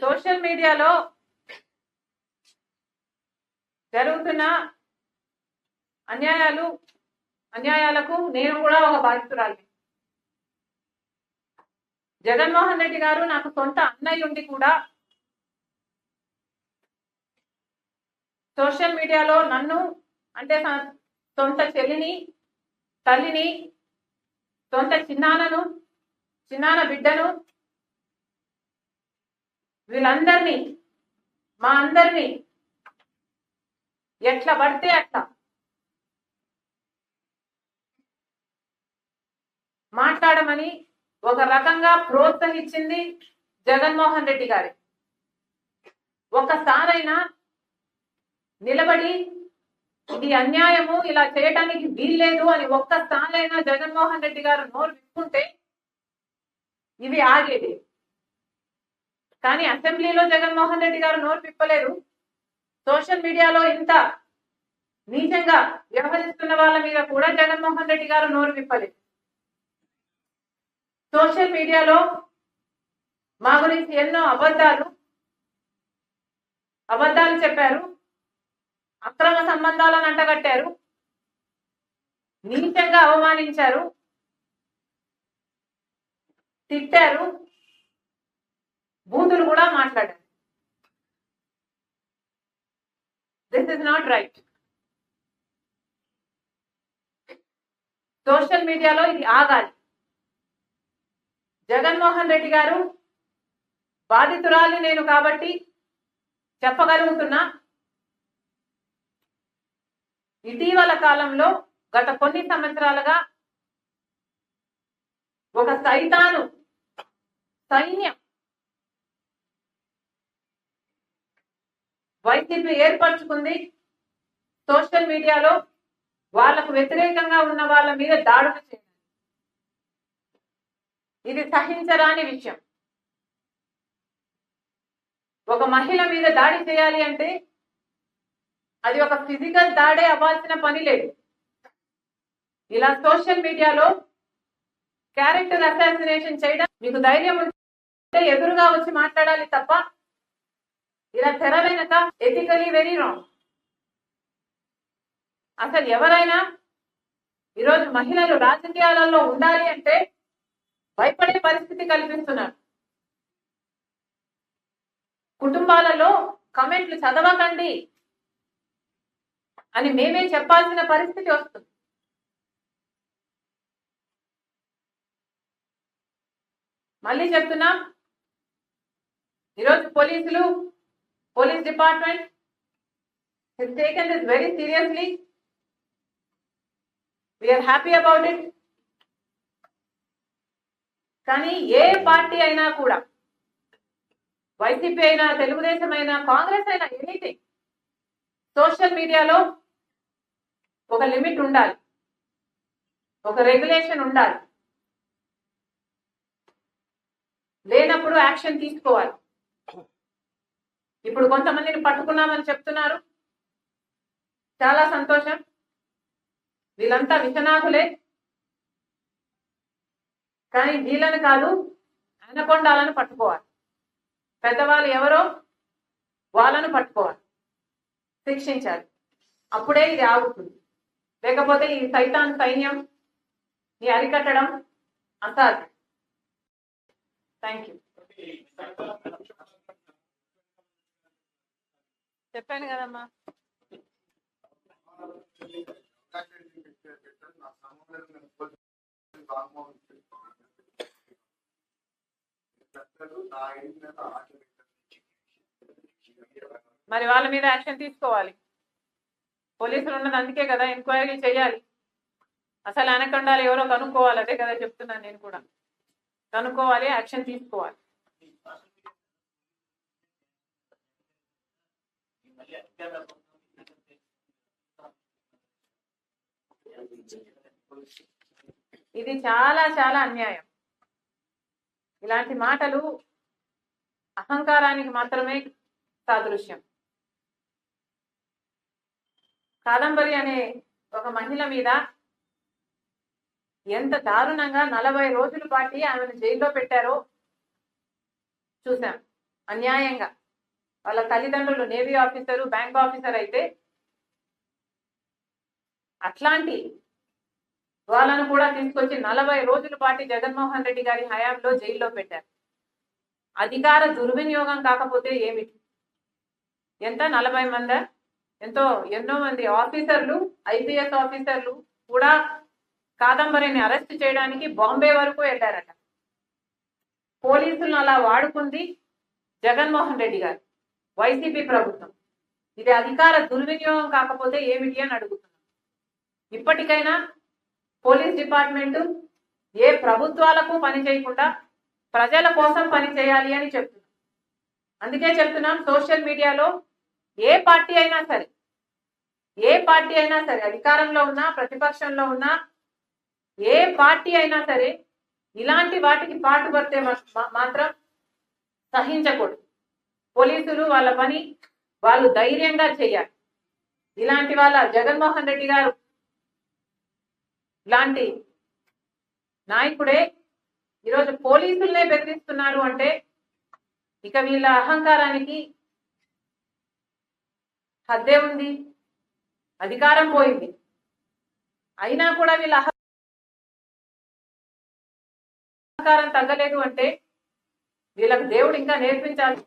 Social మీడియాలో జరుగుతున్న అన్యాయాలకు నేను కూడా ఒక బాధితురాలి. జగన్మోహన్ రెడ్డి గారు నాకు సొంత అన్నయ్య ఉండి కూడా సోషల్ మీడియాలో నన్ను అంటే సొంత చెల్లిని, తల్లిని, సొంత చిన్నాన బిడ్డను, వీళ్ళందరినీ మా అందరినీ ఎట్లా పడితే అట్లా మాట్లాడమని ఒక రకంగా ప్రోత్సహించింది జగన్మోహన్ రెడ్డి గారి. ఒకసారైనా నిలబడి ఇది అన్యాయము, ఇలా చేయడానికి వీల్లేదు అని ఒక్కసారైనా జగన్మోహన్ రెడ్డి గారు నోరు విప్పుకుంటే ఇవి ఆగేది. కానీ అసెంబ్లీలో జగన్మోహన్ రెడ్డి గారు నోరు విప్పలేదు. సోషల్ మీడియాలో ఇంత నీచంగా వ్యవహరిస్తున్న వాళ్ళ మీద కూడా జగన్మోహన్ రెడ్డి గారు నోరు విప్పలేదు. సోషల్ మీడియాలో మా గురించి ఎన్నో అబద్ధాలు చెప్పారు, అక్రమ సంబంధాలను అంటగట్టారు, నీచంగా అవమానించారు, తిట్టారు, బూతులు కూడా మాట్లాడారు. This is not right. Social మీడియాలో ఇది ఆగాలి. జగన్మోహన్ రెడ్డి గారు బాధితురాలి నేను కాబట్టి చెప్పగలుగుతున్నా, ఇటీవల కాలంలో గత కొన్ని సంవత్సరాలుగా ఒక సైన్యం వైసీపీ ఏర్పరచుకుంది. సోషల్ మీడియాలో వాళ్లకు వ్యతిరేకంగా ఉన్న వాళ్ళ మీద దాడులు చేయాలి. ఇది సహించరాని విషయం. ఒక మహిళ మీద దాడి చేయాలి అంటే అది ఒక ఫిజికల్ దాడే అవ్వాల్సిన పని లేదు. ఇలా సోషల్ మీడియాలో క్యారెక్టర్ అసాసినేషన్ చేయడం మీకు ధైర్యం ఉంటే ఎదురుగా వచ్చి మాట్లాడాలి తప్ప ఇలా తెర వెనక ఎథికలీ వెరీ రాంగ్. అసలు ఎవరైనా ఈరోజు మహిళలు రాజకీయాలలో ఉండాలి అంటే భయపడే పరిస్థితి కల్పిస్తున్నారు. కుటుంబాలలో కమెంట్లు చదవకండి అని మేమే చెప్పాల్సిన పరిస్థితి వస్తుంది. మళ్ళీ చెప్తున్నాం, ఈరోజు police department has taken this very seriously. We are happy about it. కానీ ఏ పార్టీ అయినా కూడా, వైసీపీ అయినా, తెలుగుదేశం అయినా, కాంగ్రెస్ అయినా, ఎనీథింగ్, సోషల్ మీడియాలో ఒక లిమిట్ ఉండాలి, ఒక రెగ్యులేషన్ ఉండాలి. లేనప్పుడు యాక్షన్ తీసుకోవాలి. ఇప్పుడు కొంతమందిని పట్టుకున్నామని చెప్తున్నారు, చాలా సంతోషం. వీళ్ళంతా విషనాకులే. కానీ వీళ్ళని కాదు, అనకొండాలను పట్టుకోవాలి. పెద్దవాళ్ళు ఎవరో వాళ్ళను పట్టుకోవాలి, శిక్షించాలి. అప్పుడే ఇది ఆగుతుంది. లేకపోతే ఈ సైన్యం ఈ అరికట్టడం అసాధ్యం. Thank you. చెప్పాను కదమ్మా. మరి వాళ్ళ మీద యాక్షన్ తీసుకోవాలి. పోలీసులు ఉన్నది అందుకే కదా, ఎంక్వైరీ చేయాలి. అసలు అనకొండాలు ఎవరో కనుక్కోవాలి. అదే కదా చెప్తున్నాను నేను కూడా. కనుక్కోవాలి, యాక్షన్ తీసుకోవాలి. ఇది చాలా చాలా అన్యాయం. ఇలాంటి మాటలు అహంకారానికి మాత్రమే సాదృశ్యం. కాదంబరి అనే ఒక మహిళ మీద ఎంత దారుణంగా 40 రోజుల పాటు ఆమెను జైల్లో పెట్టారో చూసాం. అన్యాయంగా. వాళ్ళ తల్లిదండ్రులు నేవీ ఆఫీసరు, బ్యాంక్ ఆఫీసర్ అయితే అట్లాంటి వాళ్ళను కూడా తీసుకొచ్చి 40 రోజుల పాటు జగన్మోహన్ రెడ్డి గారి హయాంలో జైల్లో పెట్టారు. అధికార దుర్వినియోగం కాకపోతే ఏమిటి? ఎంత 40 మంది ఎన్నో మంది ఆఫీసర్లు, ఐపీఎస్ ఆఫీసర్లు కూడా కాదంబరిని అరెస్ట్ చేయడానికి బాంబే వరకు వెళ్ళారట. పోలీసులను అలా వాడుకుంది జగన్మోహన్ రెడ్డి గారు, వైసీపీ ప్రభుత్వం. ఇది అధికార దుర్వినియోగం కాకపోతే ఏమిటి అని అడుగుతున్నాం. ఇప్పటికైనా పోలీస్ డిపార్ట్మెంట్ ఏ ప్రభుత్వాలకు పని చేయకుండా ప్రజల కోసం పని చేయాలి అని చెప్తున్నాం. అందుకే చెప్తున్నాం, సోషల్ మీడియాలో ఏ పార్టీ అయినా సరే అధికారంలో ఉన్నా ప్రతిపక్షంలో ఉన్నా ఏ పార్టీ అయినా సరే ఇలాంటి వాటికి పాటుపడితే మాత్రం సహించకూడదు. పోలీసులు వాళ్ళ పని వాళ్ళు ధైర్యంగా చేయాలి. ఇలాంటి వాళ్ళ జగన్మోహన్ రెడ్డి గారు లాంటి నాయకుడే ఈరోజు పోలీసులనే బెదిరిస్తున్నారు అంటే ఇక వీళ్ళ అహంకారానికి హద్దే ఉంది. అధికారం పోయింది, అయినా కూడా వీళ్ళ అహంకారం తగ్గలేదు అంటే వీళ్ళకు దేవుడు ఇంకా నేర్పించాలి.